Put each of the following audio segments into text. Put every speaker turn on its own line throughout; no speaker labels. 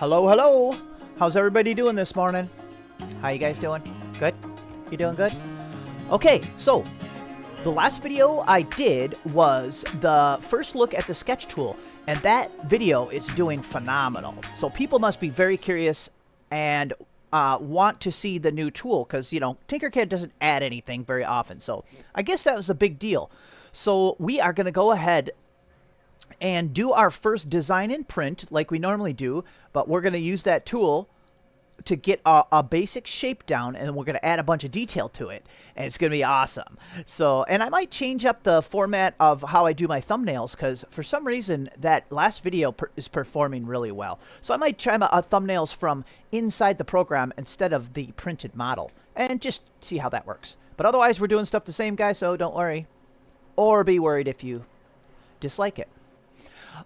Hello, hello. How's everybody doing this morning? How you guys doing? Good? You doing good? Okay, so the last video I did was the first look at the sketch tool, and that video is doing phenomenal. So people must be very curious and want to see the new tool because, you know, Tinkercad doesn't add anything very often. So I guess that was a big deal. So we are going to go ahead and do our first design in print like we normally do, but we're going to use that tool to get a basic shape down, and we're going to add a bunch of detail to it, and it's going to be awesome. So, and I might change up the format of how I do my thumbnails, because for some reason that last video is performing really well. So I might try my thumbnails from inside the program instead of the printed model, and just see how that works. But otherwise, we're doing stuff the same, guys, so don't worry. Or be worried if you dislike it.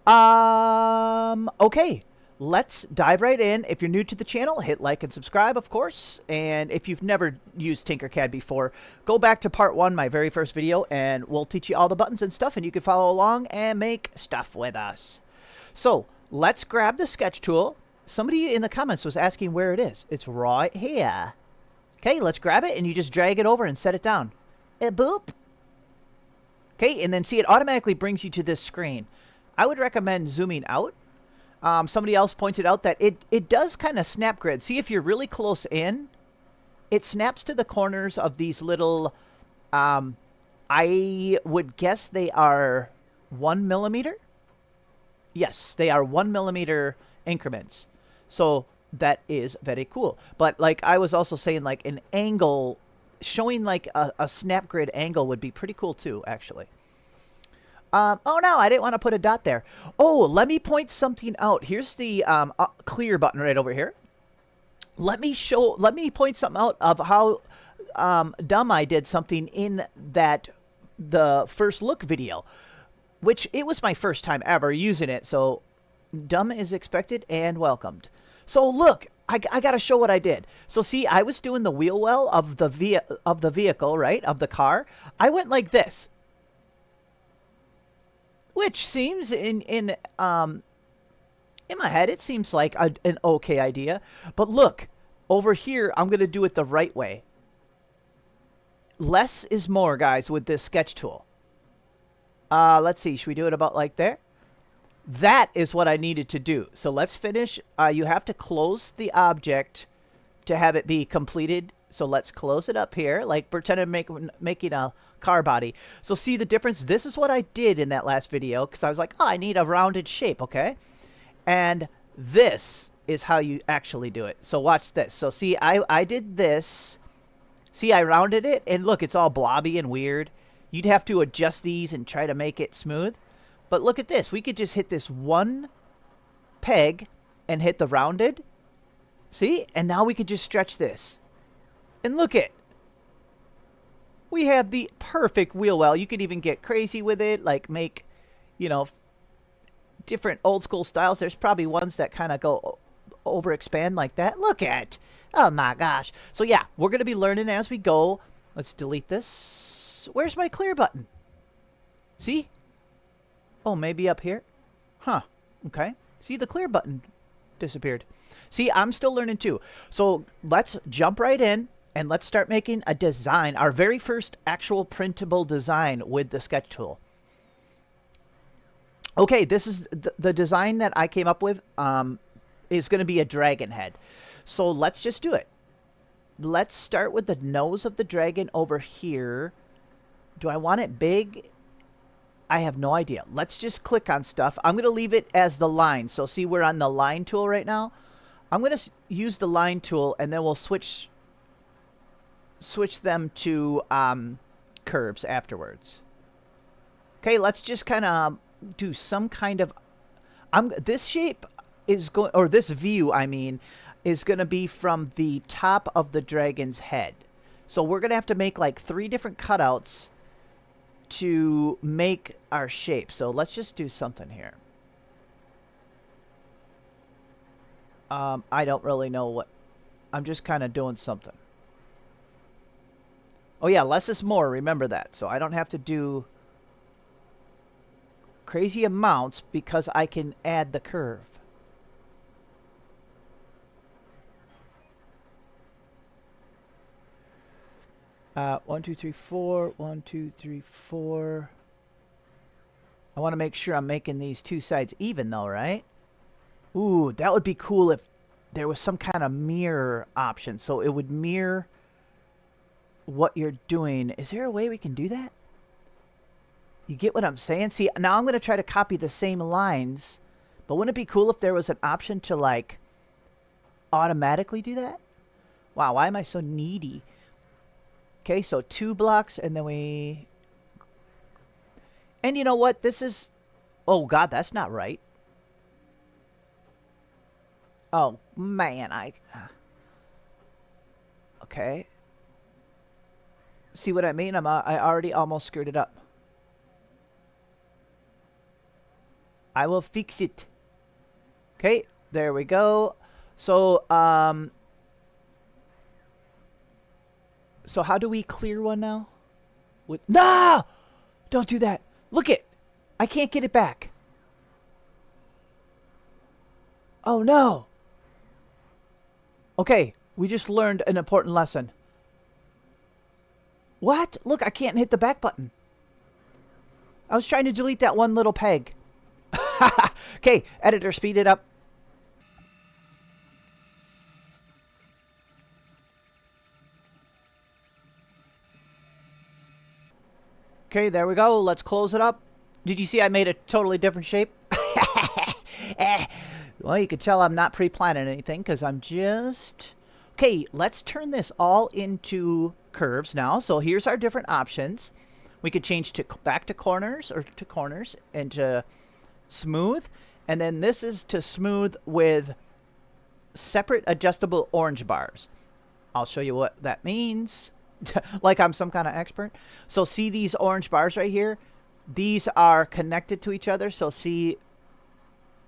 Okay. Let's dive right in. If you're new to the channel, hit like and subscribe, of course. And if you've never used Tinkercad before, go back to part 1, my very first video, and we'll teach you all the buttons and stuff, and you can follow along and make stuff with us. So let's grab the sketch tool. Somebody in the comments was asking where it is. It's right here. Okay, let's grab it, and you just drag it over and set it down. Boop. Okay, and then see, it automatically brings you to this screen. I would recommend zooming out. Somebody else pointed out that it does kind of snap grid. See, if you're really close in, it snaps to the corners of these little, I would guess they are 1 millimeter. Yes, they are 1 millimeter increments. So that is very cool. But like I was also saying, like an angle, showing like a snap grid angle would be pretty cool too, actually. Oh no, I didn't want to put a dot there. Oh, let me point something out. Here's the clear button right over here. Let me point something out of how dumb I did something in the first look video, which it was my first time ever using it. So dumb is expected and welcomed. So look, I got to show what I did. So see, I was doing the wheel well of the vehicle, right? Of the car. I went like this. Which seems in my head, it seems like an okay idea. But look, over here, I'm going to do it the right way. Less is more, guys, with this sketch tool. Let's see. Should we do it about like there? That is what I needed to do. So let's finish. You have to close the object to have it be completed. So let's close it up here, like pretend making a car body. So see the difference? This is what I did in that last video, because I was like, oh, I need a rounded shape, okay? And this is how you actually do it. So watch this. So see, I did this. See, I rounded it, and look, it's all blobby and weird. You'd have to adjust these and try to make it smooth. But look at this. We could just hit this one peg and hit the rounded. See? And now we could just stretch this. And look at, we have the perfect wheel well. You could even get crazy with it, like make, you know, different old school styles. There's probably ones that kind of go over expand like that. Look at, oh my gosh. So yeah, we're going to be learning as we go. Let's delete this. Where's my clear button? See? Oh, maybe up here? Huh. Okay. See, the clear button disappeared. See, I'm still learning too. So let's jump right in. And let's start making a design, our very first actual printable design with the sketch tool. Okay, this is the design that I came up with is going to be a dragon head. So let's just do it. Let's start with the nose of the dragon over here. Do I want it big? I have no idea. Let's just click on stuff. I'm going to leave it as the line. So see, we're on the line tool right now. I'm going to use the line tool, and then we'll switch them to curves afterwards. Okay, let's just kind of do some kind of this shape is going, or this view I mean, is going to be from the top of the dragon's head. So we're going to have to make like 3 different cutouts to make our shape. So let's just do something here. I don't really know what, I'm just kind of doing something. Oh yeah, less is more, remember that. So I don't have to do crazy amounts because I can add the curve. 1, 2, 3, 4. 1, 2, 3, 4. I want to make sure I'm making these two sides even, though, right? Ooh, that would be cool if there was some kind of mirror option. So it would mirror what you're doing. Is there a way we can do that? You get what I'm saying? See, now I'm going to try to copy the same lines. But wouldn't it be cool if there was an option to, like, automatically do that? Wow, why am I so needy? Okay, so 2 blocks, and then we... And you know what? This is... Oh, God, that's not right. Oh, man, Okay. See what I mean? I already almost screwed it up. I will fix it. Okay, there we go. So, so how do we clear one now? No! Don't do that. Look it. I can't get it back. Oh, no. Okay, we just learned an important lesson. What? Look, I can't hit the back button. I was trying to delete that one little peg. Okay, editor, speed it up. Okay, there we go. Let's close it up. Did you see I made a totally different shape? Well, you can tell I'm not pre-planning anything because I'm just... Okay, let's turn this all into curves now. So here's our different options. We could change to back to corners or to corners and to smooth. And then this is to smooth with separate adjustable orange bars. I'll show you what that means. Like I'm some kind of expert. So see these orange bars right here? These are connected to each other. So see,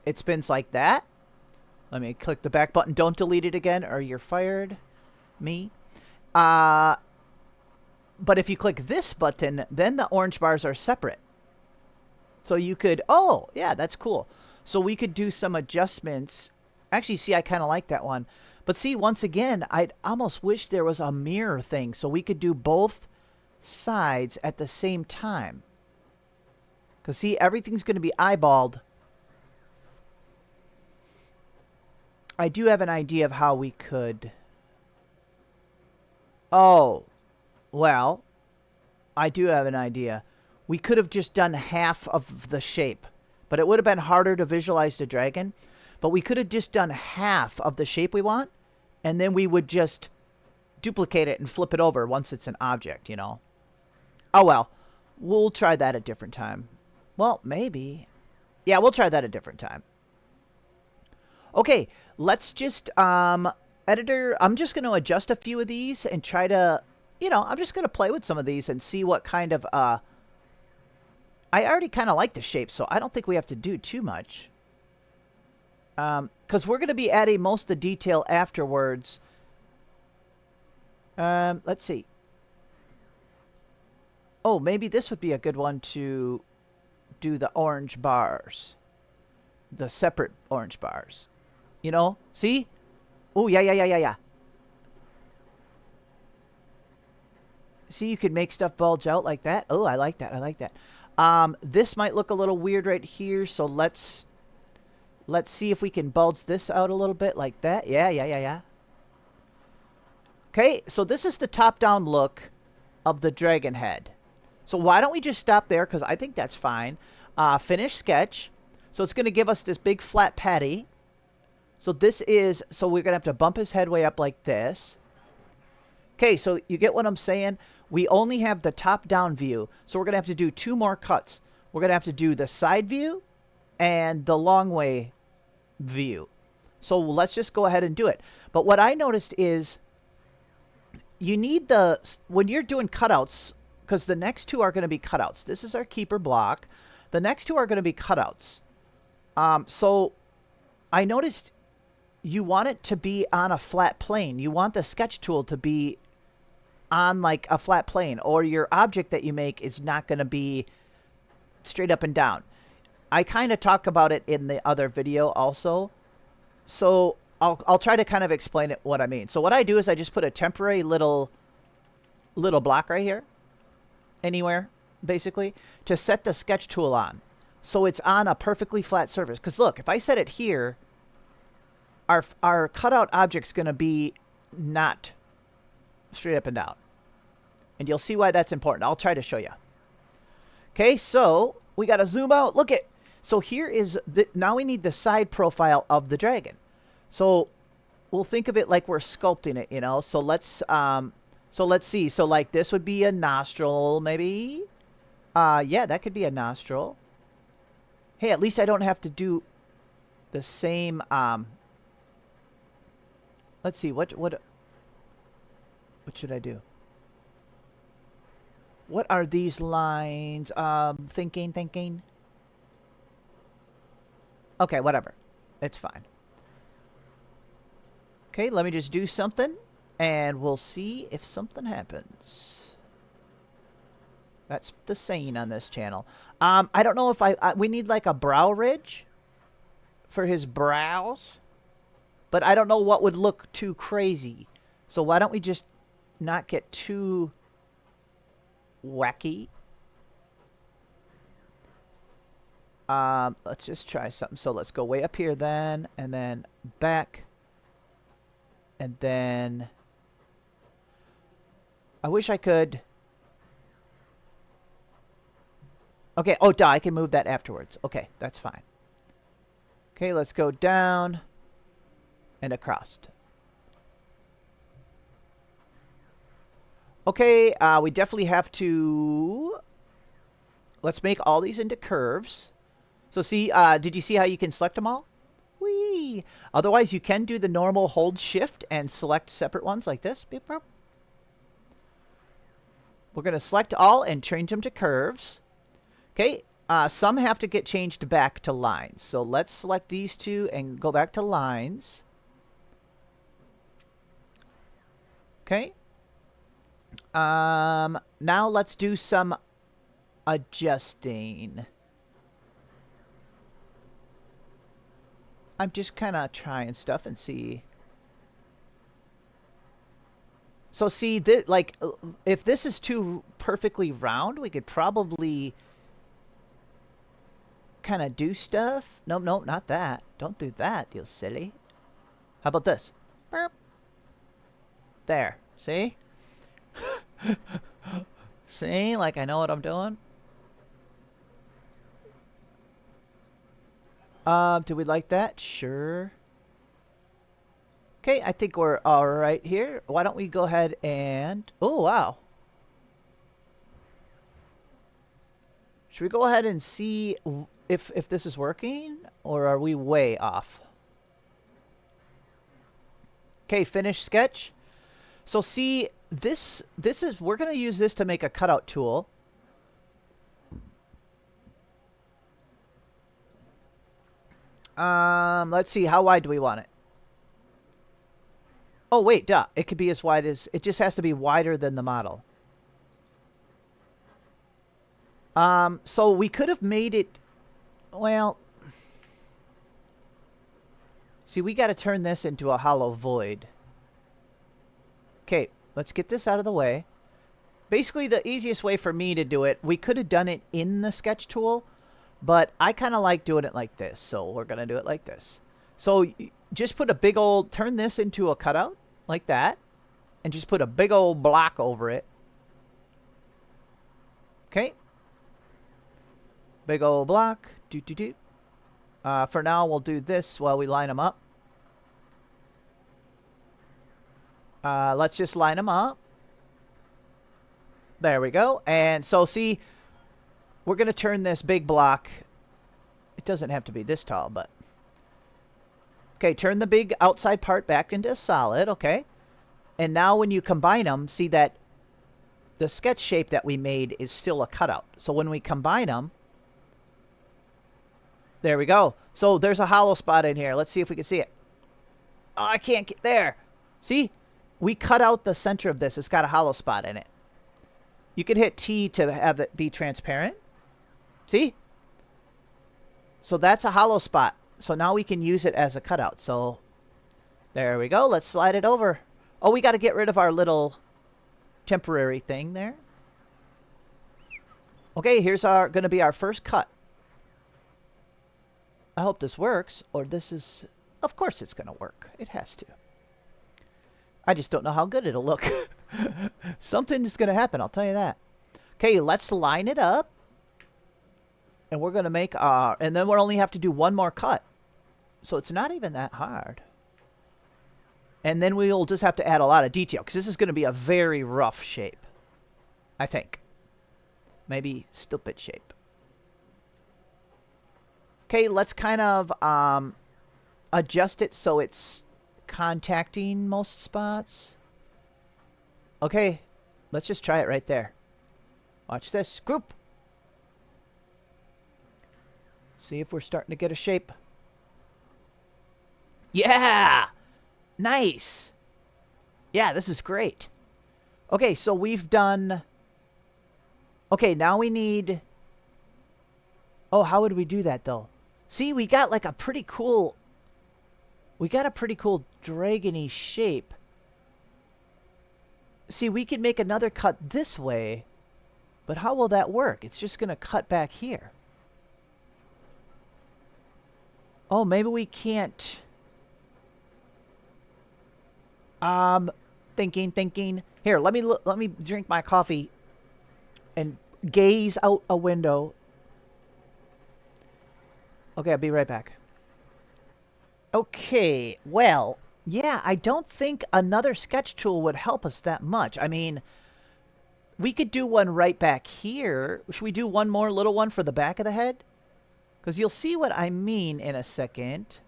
it spins like that. Let me click the back button. Don't delete it again or you're fired. Me. But if you click this button, then the orange bars are separate. So you could, oh, yeah, that's cool. So we could do some adjustments. Actually, see, I kind of like that one. But see, once again, I'd almost wish there was a mirror thing so we could do both sides at the same time. Because see, everything's going to be eyeballed. I do have an idea of how we could... Oh, well, I do have an idea. We could have just done half of the shape, but it would have been harder to visualize the dragon. But we could have just done half of the shape we want, and then we would just duplicate it and flip it over once it's an object, you know. Oh, well, we'll try that a different time. Well, maybe. Yeah, we'll try that a different time. Okay, let's just, editor, I'm just going to adjust a few of these and try to, you know, I'm just going to play with some of these and see what kind of, I already kind of like the shape, so I don't think we have to do too much. Because we're going to be adding most of the detail afterwards. Let's see. Oh, maybe this would be a good one to do the orange bars. The separate orange bars. You know? See? Oh, yeah. See, you could make stuff bulge out like that. Oh, I like that. This might look a little weird right here, so let's see if we can bulge this out a little bit like that. Yeah. Okay, so this is the top-down look of the dragon head. So why don't we just stop there, because I think that's fine. Finish sketch. So it's going to give us this big flat patty. So this is, so we're going to have to bump his head way up like this. Okay, so you get what I'm saying? We only have the top-down view, so we're going to have to do 2 more cuts. We're going to have to do the side view and the long way view. So let's just go ahead and do it. But what I noticed is you need the, when you're doing cutouts, because the next 2 are going to be cutouts. This is our keeper block. The next 2 are going to be cutouts. So I noticed you want it to be on a flat plane. You want the sketch tool to be on like a flat plane, or your object that you make is not going to be straight up and down. I kind of talk about it in the other video also. So I'll try to kind of explain it what I mean. So what I do is I just put a temporary little little block right here, anywhere, basically, to set the sketch tool on. So it's on a perfectly flat surface. Because look, if I set it here, our cutout object's going to be not straight up and down. And you'll see why that's important. I'll try to show you. Okay, so we got to zoom out. Look at. So here is now we need the side profile of the dragon. So we'll think of it like we're sculpting it, you know. So let's see. So like this would be a nostril, maybe. Yeah, that could be a nostril. Hey, at least I don't have to do the same. Let's see. What should I do? What are these lines? Thinking. Okay, whatever. It's fine. Okay, let me just do something, and we'll see if something happens. That's the saying on this channel. I don't know if we need like a brow ridge for his brows, but I don't know what would look too crazy. So why don't we just not get too wacky? Let's just try something. So let's go way up here then, and then back, and then I wish I could. Okay, oh, duh, I can move that afterwards. Okay, that's fine. Okay, let's go down and across. Okay, we definitely have to. Let's make all these into curves. So see, did you see how you can select them all? Whee! Otherwise, you can do the normal hold shift and select separate ones like this. Beep, boop. We're going to select all and change them to curves. Okay, some have to get changed back to lines. So let's select these two and go back to lines. Okay. Now let's do some adjusting. I'm just kind of trying stuff and see. So see, like, if this is too perfectly round, we could probably kind of do stuff. No, not that. Don't do that, you silly. How about this? Burp. There. See? See? Like I know what I'm doing. Do we like that? Sure. Okay, I think we're all right here. Why don't we go ahead and... Oh, wow. Should we go ahead and see if this is working? Or are we way off? Okay, finish sketch. So see, this is... We're going to use this to make a cutout tool. Let's see. How wide do we want it? Oh, wait, duh. It could be as wide as... It just has to be wider than the model. So we could have made it... Well... See, we got to turn this into a hollow void. Okay, let's get this out of the way. Basically, the easiest way for me to do it, we could have done it in the sketch tool, but I kind of like doing it like this, so we're going to do it like this. So just put a big old, turn this into a cutout, like that, and just put a big old block over it. Okay. Big old block. For now, we'll do this while we line them up. Let's just line them up. There we go. And so, see, we're going to turn this big block. It doesn't have to be this tall, but... Okay, turn the big outside part back into solid, okay? And now when you combine them, see that the sketch shape that we made is still a cutout. So when we combine them, there we go. So there's a hollow spot in here. Let's see if we can see it. Oh, I can't get there. See? We cut out the center of this. It's got a hollow spot in it. You can hit T to have it be transparent. See? So that's a hollow spot. So now we can use it as a cutout. So there we go. Let's slide it over. Oh, we got to get rid of our little temporary thing there. Okay, here's our going to be our first cut. I hope this works, or this is... Of course it's going to work. It has to. I just don't know how good it'll look. Something is going to happen, I'll tell you that. Okay, let's line it up. And we're going to make our... And then we'll only have to do one more cut. So it's not even that hard. And then we'll just have to add a lot of detail, because this is going to be a very rough shape. I think. Maybe stupid shape. Okay, let's kind of adjust it so it's contacting most spots. Okay, let's just try it right there. Watch this. Group. See if we're starting to get a shape. Yeah! Nice! Yeah, this is great. Okay, so we've done... Okay, now we need... Oh, how would we do that, though? See, we got like a pretty cool... We got a pretty cool dragon-y shape. See, we could make another cut this way. But how will that work? It's just going to cut back here. Oh, maybe we can't... Thinking. Here, let me drink my coffee and gaze out a window. Okay, I'll be right back. Okay, well, yeah, I don't think another sketch tool would help us that much. I mean, we could do one right back here. Should we do one more little one for the back of the head? Because you'll see what I mean in a second.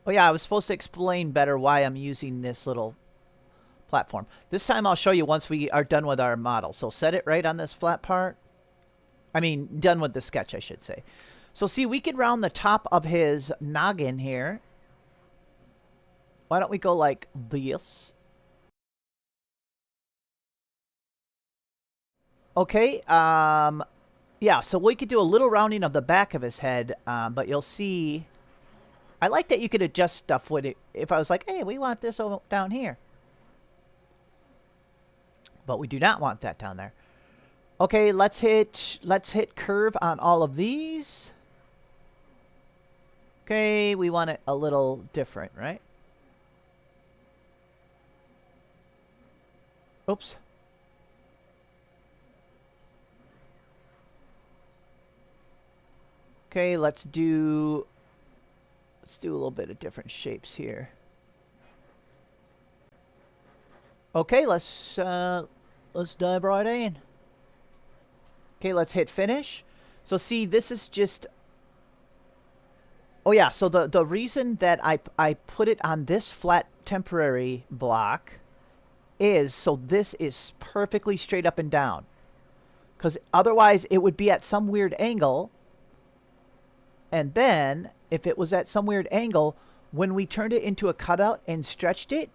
Oh yeah, I was supposed to explain better why I'm using this little platform. This time I'll show you once we are done with our model. So set it right on this flat part. I mean, done with the sketch, I should say. So see, we could round the top of his noggin here. Why don't we go like this? Okay, yeah, so we could do a little rounding of the back of his head, but you'll see... I like that you could adjust stuff with it. If I was like, hey, we want this down here. But we do not want that down there. Okay, let's hit curve on all of these. Okay, we want it a little different, right? Oops. Okay, let's do a little bit of different shapes here. Okay, let's dive right in. Okay, let's hit finish. So see, this is just... Oh yeah, so the reason that I put it on this flat temporary block is so this is perfectly straight up and down. Because otherwise it would be at some weird angle. And then, if it was at some weird angle, when we turned it into a cutout and stretched it,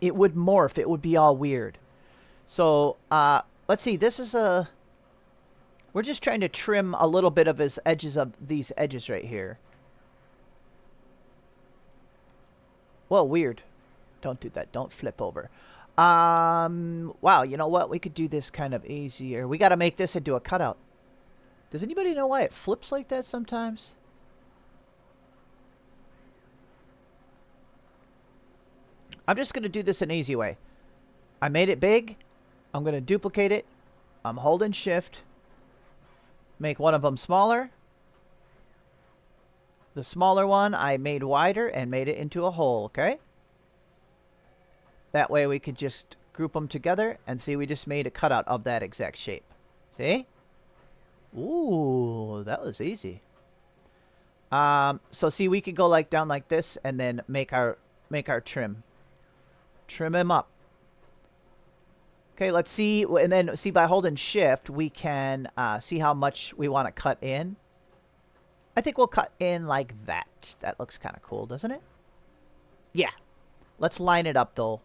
it would morph. It would be all weird. So, let's see. This is a... We're just trying to trim a little bit of his edges of these edges right here. Whoa, weird. Don't do that. Don't flip over. Wow, you know what? We could do this kind of easier. We got to make this into a cutout. Does anybody know why it flips like that sometimes? I'm just going to do this an easy way. I made it big. I'm going to duplicate it. I'm holding shift. Make one of them smaller. The smaller one I made wider and made it into a hole, okay? That way we could just group them together and see we just made a cutout of that exact shape. See? Ooh, that was easy. So see, we could go like down like this and then make our trim. Trim him up. Okay, let's see. And then see, by holding shift, we can see how much we want to cut in. I think we'll cut in like that. That looks kind of cool, doesn't it? Yeah. Let's line it up, though.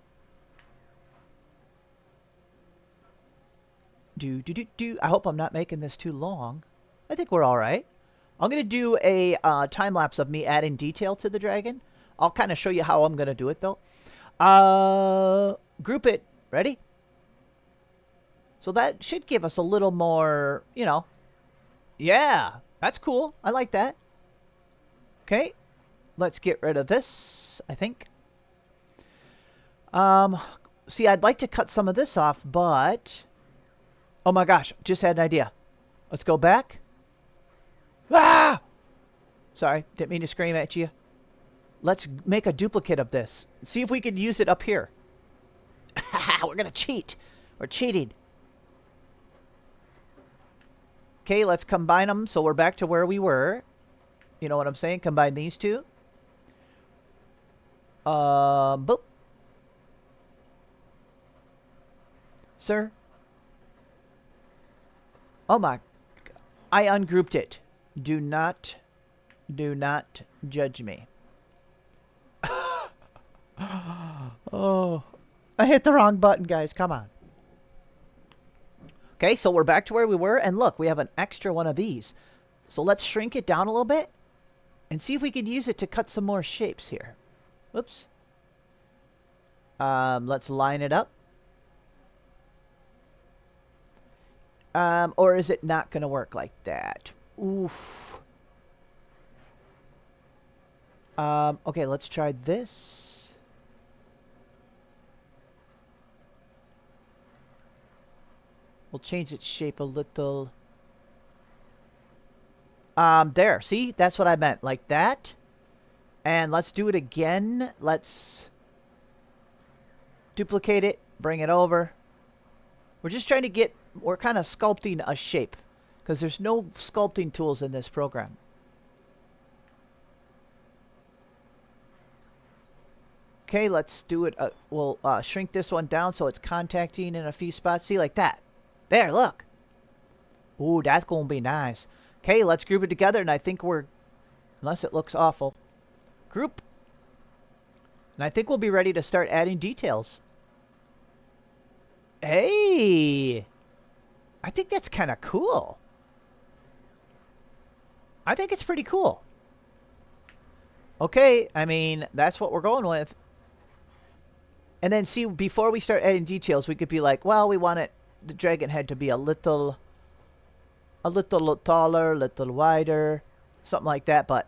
I hope I'm not making this too long. I think we're all right. I'm going to do a time-lapse of me adding detail to the dragon. I'll kind of show you how I'm going to do it, though. Group it. Ready? So that should give us a little more, you know. Yeah, that's cool. I like that. Okay, let's get rid of this, I think. See, I'd like to cut some of this off, but... Oh my gosh, just had an idea. Let's go back. Ah! Sorry, didn't mean to scream at you. Let's make a duplicate of this. See if we can use it up here. We're going to cheat. We're cheating. Okay, let's combine them so we're back to where we were. You know what I'm saying? Combine these two. Boop. Sir? Oh my... I ungrouped it. Do not judge me. Oh, I hit the wrong button, guys. Come on. Okay, so we're back to where we were. And look, we have an extra one of these. So let's shrink it down a little bit and see if we can use it to cut some more shapes here. Whoops. Let's line it up. Or is it not going to work like that? Oof. Okay, let's try this. We'll change its shape a little. There. See? That's what I meant. Like that. And let's do it again. Let's duplicate it. Bring it over. We're just trying to get... We're kind of sculpting a shape. Because there's no sculpting tools in this program. Okay, let's do it. We'll shrink this one down so it's contacting in a few spots. See, like that. There, look. Ooh, that's going to be nice. Okay, let's group it together. And I think we're... Unless it looks awful. Group. And I think we'll be ready to start adding details. Hey! I think that's kind of cool. I think it's pretty cool. Okay, I mean, that's what we're going with. And then see, before we start adding details, we could be like, well, we want the dragon head to be a little taller, a little wider, something like that. But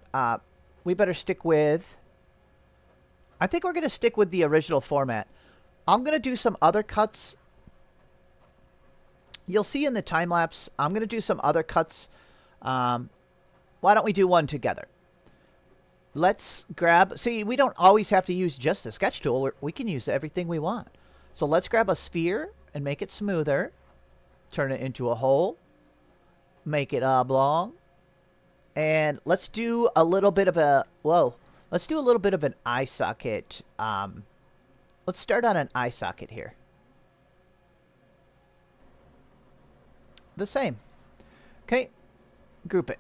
we better stick with... I think we're going to stick with the original format. I'm going to do some other cuts. You'll see in the time lapse, I'm going to do some other cuts. Why don't we do one together? Let's grab... See, we don't always have to use just the sketch tool. We can use everything we want. So let's grab a sphere and make it smoother. Turn it into a hole. Make it oblong. And let's do a little bit of a... Whoa. Let's do a little bit of an eye socket. Let's start on an eye socket here. The same. Okay. Group it.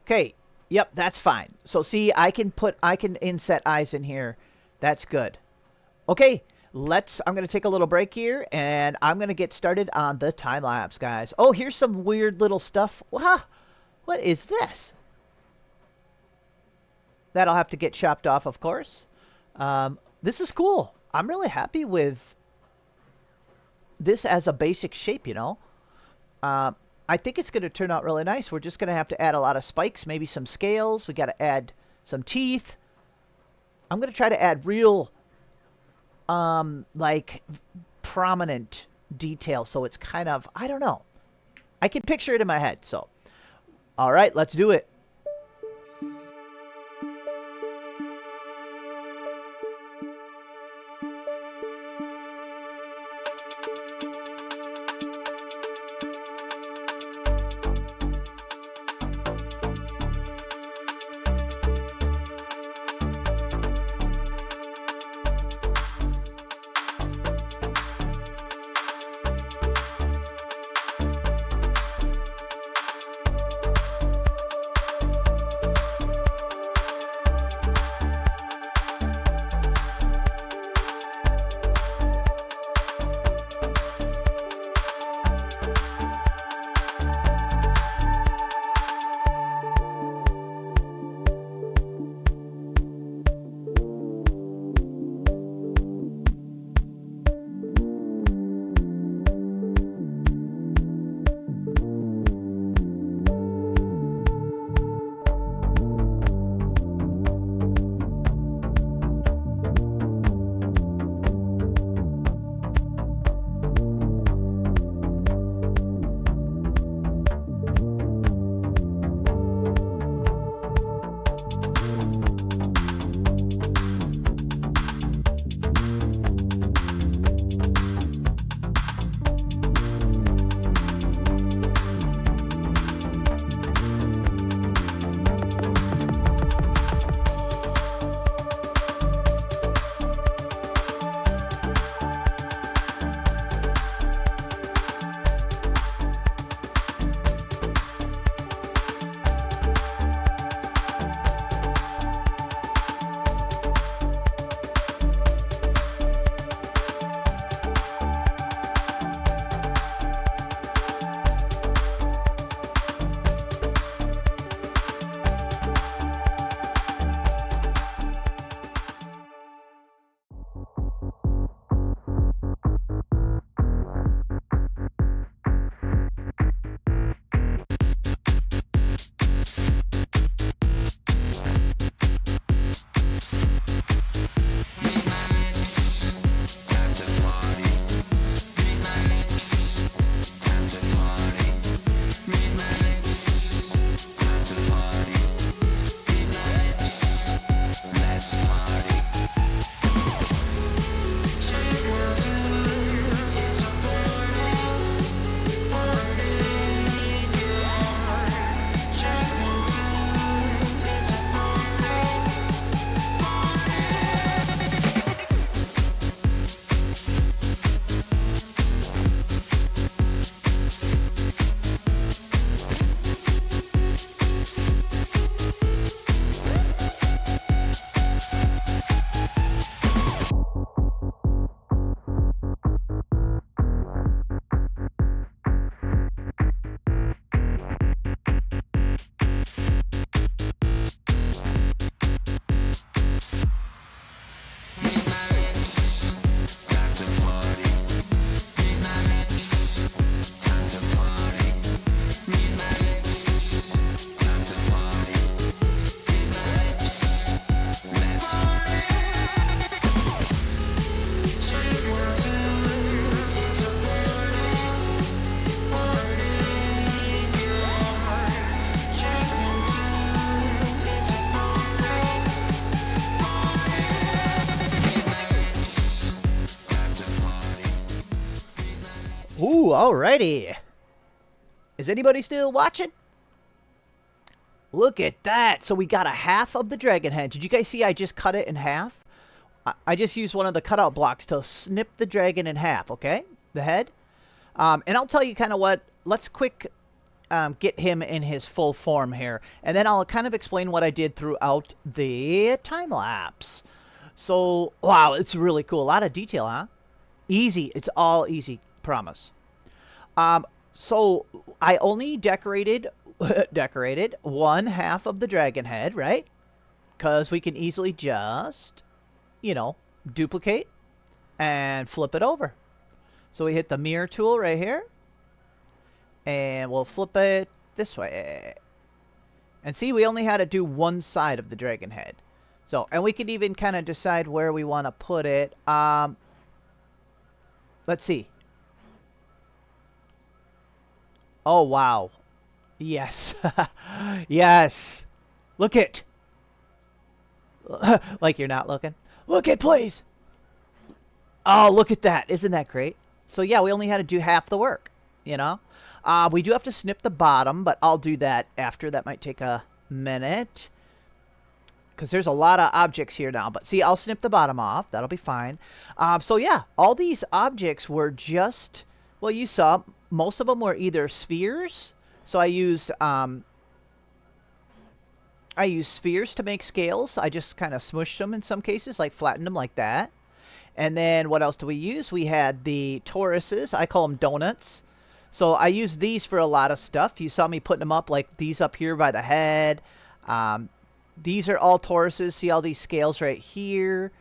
Okay. Yep, that's fine. So see, I can inset eyes in here. That's good. Okay, I'm going to take a little break here, and I'm going to get started on the time lapse, guys. Oh, here's some weird little stuff. Wow, what is this? That'll have to get chopped off, of course. This is cool. I'm really happy with this as a basic shape, you know. I think it's going to turn out really nice. We're just going to have to add a lot of spikes, maybe some scales. We got to add some teeth. I'm going to try to add real, like, prominent detail. So it's kind of, I don't know. I can picture it in my head. So, all right, let's do it. alrighty. Is anybody still watching? Look at that. So we got a half of the dragon head. Did you guys see I just cut it in half? I just used one of the cutout blocks to snip the dragon in half, okay? The head. And I'll tell you kind of what. Let's quick get him in his full form here. And then I'll kind of explain what I did throughout the time lapse. So, wow, it's really cool. A lot of detail, huh? Easy. It's all easy. Promise. So I only decorated one half of the dragon head, right? Because we can easily just, you know, duplicate and flip it over. So we hit the mirror tool right here. And we'll flip it this way. And see, we only had to do one side of the dragon head. So, and we can even kind of decide where we want to put it. Let's see. Oh, wow. Yes. Yes. Look it. Like you're not looking. Look it, please. Oh, look at that. Isn't that great? So, yeah, we only had to do half the work, you know. We do have to snip the bottom, but I'll do that after. That might take a minute. Because there's a lot of objects here now. But, see, I'll snip the bottom off. That'll be fine. So, yeah, all these objects were just, well, you saw, most of them were either spheres. So I used spheres to make scales. I just kind of smushed them in some cases, like flattened them like that. And then what else do we use? We had the toruses. I call them donuts. So I used these for a lot of stuff. You saw me putting them up like these up here by the head. These are all toruses. See all these scales right here?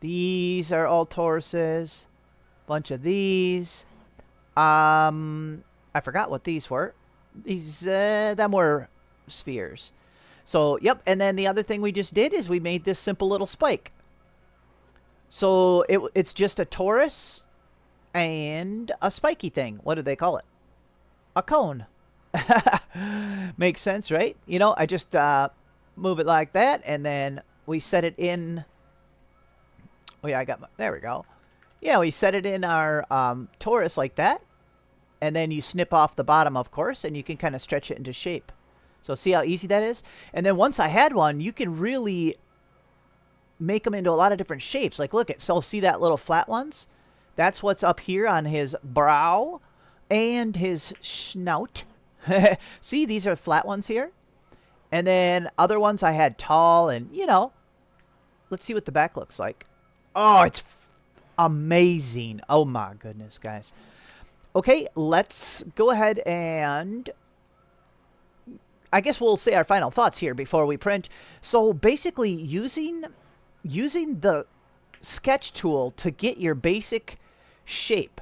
These are all toruses. Bunch of these. I forgot what these were. These, them were spheres. So, yep. And then the other thing we just did is we made this simple little spike. So it's just a torus and a spiky thing. What do they call it? A cone. Makes sense, right? You know, I just move it like that, and then we set it in. Oh yeah, there we go. Yeah, we set it in our torus like that, and then you snip off the bottom, of course, and you can kind of stretch it into shape. So see how easy that is? And then once I had one, you can really make them into a lot of different shapes. Like, look at, so see that little flat ones? That's what's up here on his brow and his snout. See, these are flat ones here. And then other ones I had tall and, you know, let's see what the back looks like. Oh, it's amazing. Oh my goodness, guys. Okay, let's go ahead and I guess we'll say our final thoughts here before we print. So basically using the sketch tool to get your basic shape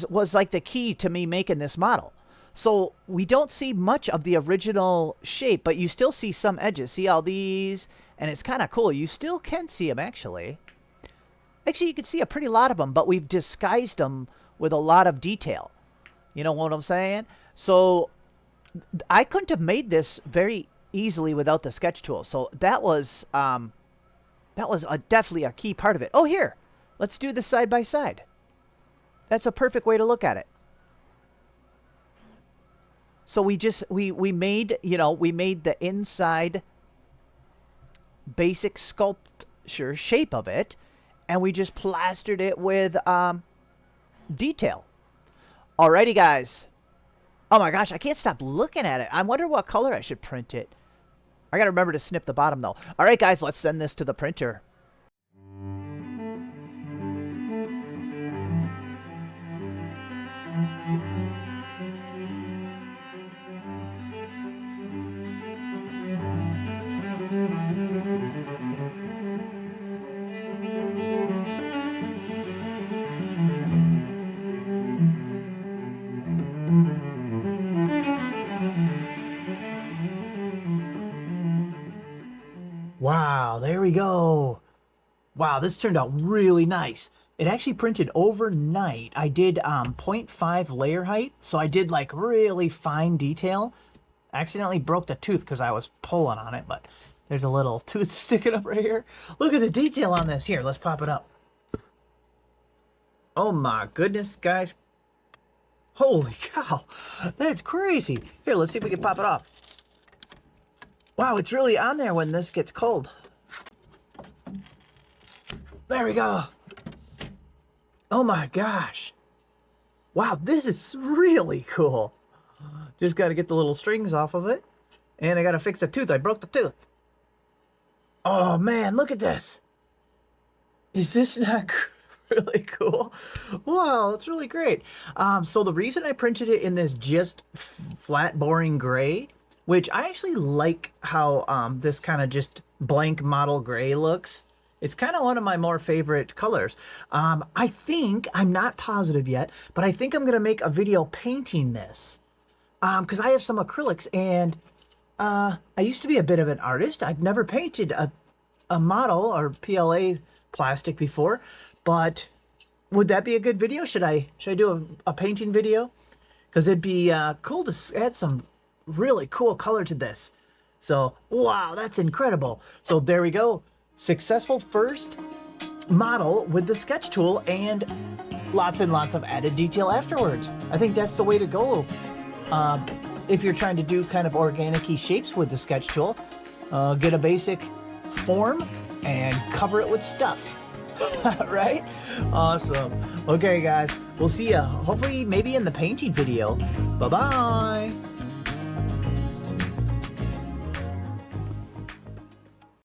was like the key to me making this model. So we don't see much of the original shape, but you still see some edges. See all these? And it's kind of cool. You still can see them, actually. Actually, you can see a pretty lot of them, but we've disguised them with a lot of detail. You know what I'm saying? So I couldn't have made this very easily without the sketch tool. So that was definitely a key part of it. Oh, here. Let's do this side by side. That's a perfect way to look at it. So we made, you know, we made the inside basic sculpture shape of it, and we just plastered it with detail. Alrighty, guys. Oh my gosh, I can't stop looking at it. I wonder what color I should print it. I gotta remember to snip the bottom though. Alright guys, let's send this to the printer. Wow, there we go. Wow, this turned out really nice. It actually printed overnight. I did 0.5 layer height, so I did like really fine detail. I accidentally broke the tooth because I was pulling on it, but there's a little tooth sticking up right here. Look at the detail on this. Here, let's pop it up. Oh my goodness, guys. Holy cow, that's crazy. Here, let's see if we can pop it off. Wow, it's really on there when this gets cold. There we go. Oh my gosh. Wow, this is really cool. Just got to get the little strings off of it. And I got to fix the tooth. I broke the tooth. Oh man, look at this. Is this not really cool? Wow, that's really great. So the reason I printed it in this just flat, boring gray, which I actually like how this kind of just blank model gray looks. It's kind of one of my more favorite colors. I think, I'm not positive yet, but I think I'm going to make a video painting this. Because I have some acrylics, and I used to be a bit of an artist. I've never painted a model or PLA plastic before, but would that be a good video? Should I do a painting video? Because it'd be cool to add some really cool color to this. So, wow, that's incredible. So there we go. Successful first model with the sketch tool and lots and lots of added detail afterwards. I think that's the way to go. If you're trying to do kind of organic-y shapes with the sketch tool, get a basic form and cover it with stuff. Right? Awesome. Okay, guys, we'll see you hopefully maybe in the painting video. Bye-bye.